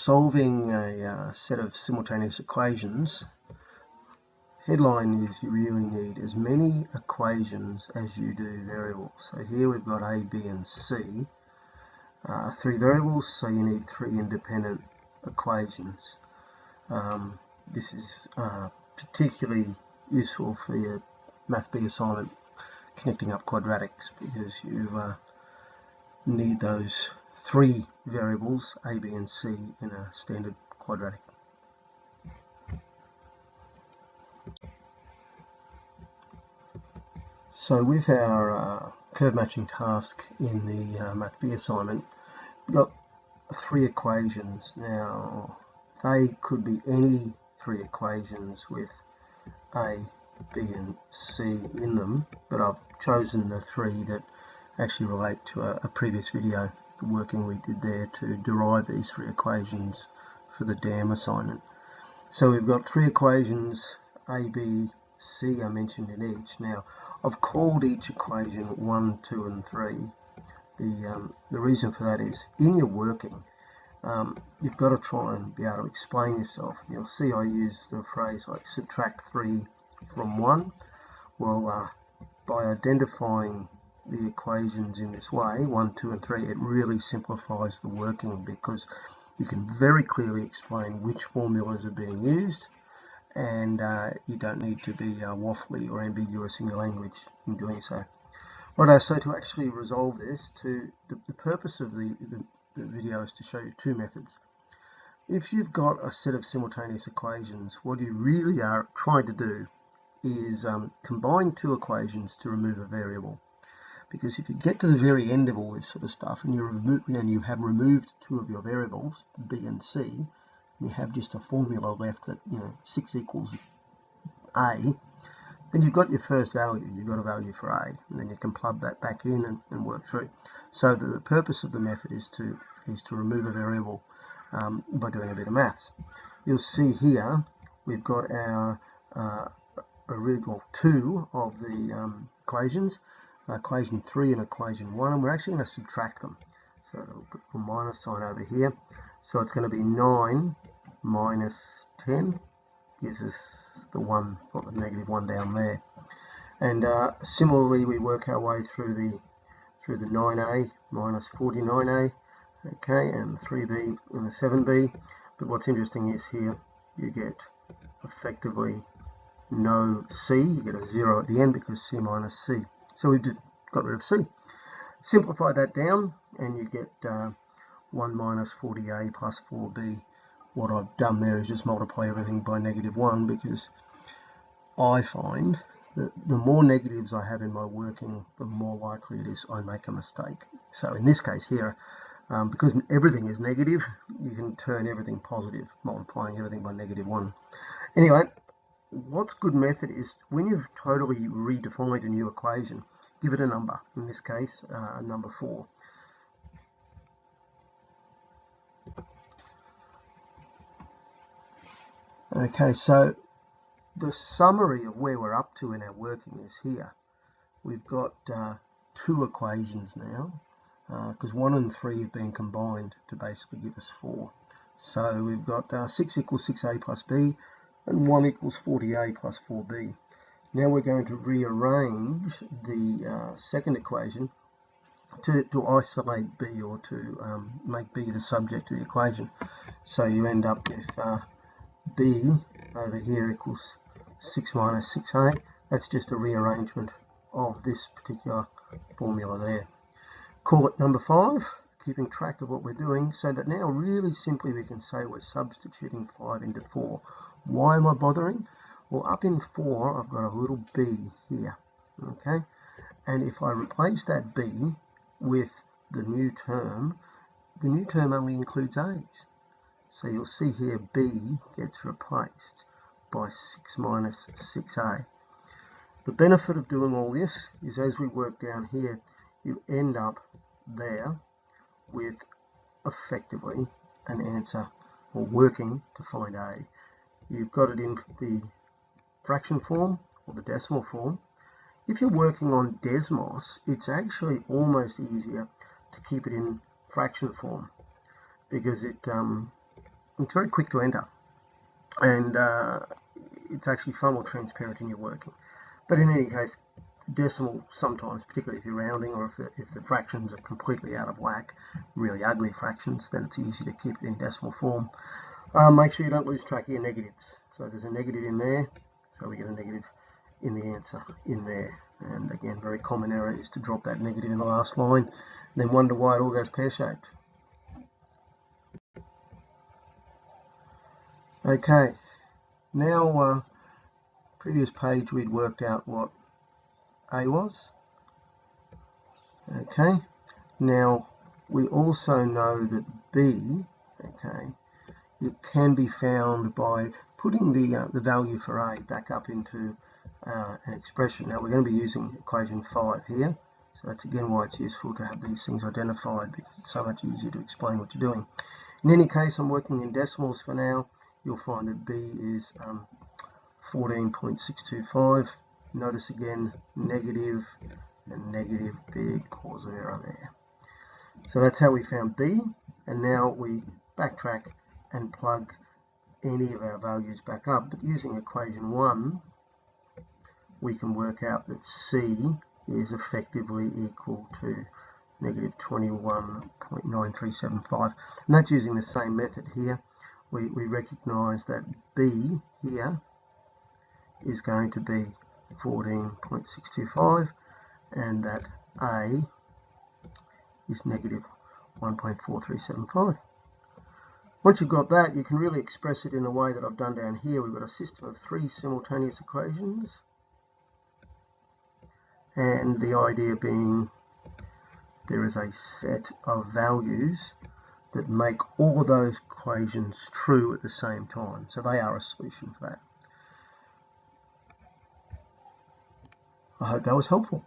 solving a set of simultaneous equations, headline is you really need as many equations as you do variables. So here we've got A, B and C, 3 variables, so you need 3 independent equations. This is particularly useful for your Math B assignment, connecting up quadratics, because you need those 3 variables, A, B and C, in a standard quadratic. So with our curve matching task in the Math B assignment, we've got 3 equations. Now they could be any 3 equations with A, B and C in them, but I've chosen the 3 that actually relate to a previous video, the working we did there to derive these 3 equations for the DAM assignment. So we've got 3 equations, A, B, C are mentioned in each. Now I've called each equation 1, 2 and 3. The reason for that is in your working you've got to try and be able to explain yourself. You'll see I use the phrase like subtract 3 from 1. Well, by identifying the equations in this way, 1, 2 and 3, it really simplifies the working, because you can very clearly explain which formulas are being used, and you don't need to be waffly or ambiguous in your language in doing so. Right, so to actually resolve this, the purpose of the video is to show you 2 methods. If you've got a set of simultaneous equations, what you really are trying to do is combine 2 equations to remove a variable. Because if you get to the very end of all this sort of stuff and you have removed 2 of your variables, B and C, and you have just a formula left that 6 equals A, then you've got your first value. You've got a value for A, and then you can plug that back in and work through. So the purpose of the method is to remove a variable by doing a bit of maths. You'll see here we've got our original 2 of the equations, equation 3 and equation 1, and we're actually going to subtract them. So we'll put a minus sign over here. So it's going to be 9 minus 10 gives us the 1, or the negative 1 down there. And similarly, we work our way through the 9a minus 49a, okay, and the 3b and the 7b. But what's interesting is here you get effectively no c. You get a 0 at the end because c minus c. So we got rid of c. Simplify that down, and you get 1 minus 40a plus 4b. What I've done there is just multiply everything by -1, because I find that the more negatives I have in my working, the more likely it is I make a mistake. So in this case here, because everything is negative, you can turn everything positive, multiplying everything by -1. Anyway, what's good method is when you've totally redefined a new equation, give it a number. In this case, number 4. Okay, so the summary of where we're up to in our working is here. We've got 2 equations now, because 1 and 3 have been combined to basically give us 4. So we've got 6 equals 6a plus b, and 1 equals 40a plus 4b. Now we're going to rearrange the second equation to isolate b, or to make b the subject of the equation. So you end up with b over here equals 6 minus 6a. That's just a rearrangement of this particular formula there. Call it number 5, keeping track of what we're doing, so that now really simply we can say we're substituting 5 into 4. Why am I bothering? Well, up in 4 I've got a little b here, okay? And if I replace that b with the new term only includes a's. So you'll see here b gets replaced by 6 minus 6a. The benefit of doing all this is as we work down here, you end up there with effectively an answer, or working to find a. You've got it in the fraction form or the decimal form. If you're working on Desmos, it's actually almost easier to keep it in fraction form, because it it's very quick to enter, and it's actually far more transparent in your working. But in any case, decimal sometimes, particularly if you're rounding or if the fractions are completely out of whack, really ugly fractions, then it's easy to keep it in decimal form. Make sure you don't lose track of your negatives. So there's a negative in there, so we get a negative in the answer in there. And again, very common error is to drop that negative in the last line, then wonder why it all goes pear-shaped. Okay, now previous page we'd worked out what A was. Okay, now we also know that B, okay, it can be found by putting the value for A back up into an expression. Now we're going to be using equation 5 here, so that's again why it's useful to have these things identified, because it's so much easier to explain what you're doing. In any case, I'm working in decimals for now. You'll find that B is 14.625. Notice again negative and negative, big cause of error there. So that's how we found B, and now we backtrack and plug any of our values back up. But using equation 1, we can work out that C is effectively equal to negative 21.9375. And that's using the same method here. We recognise that B here is going to be 14.625 and that A is negative 1.4375. Once you've got that, you can really express it in the way that I've done down here. We've got a system of 3 simultaneous equations, and the idea being there is a set of values that make all of those equations true at the same time. So they are a solution for that. I hope that was helpful.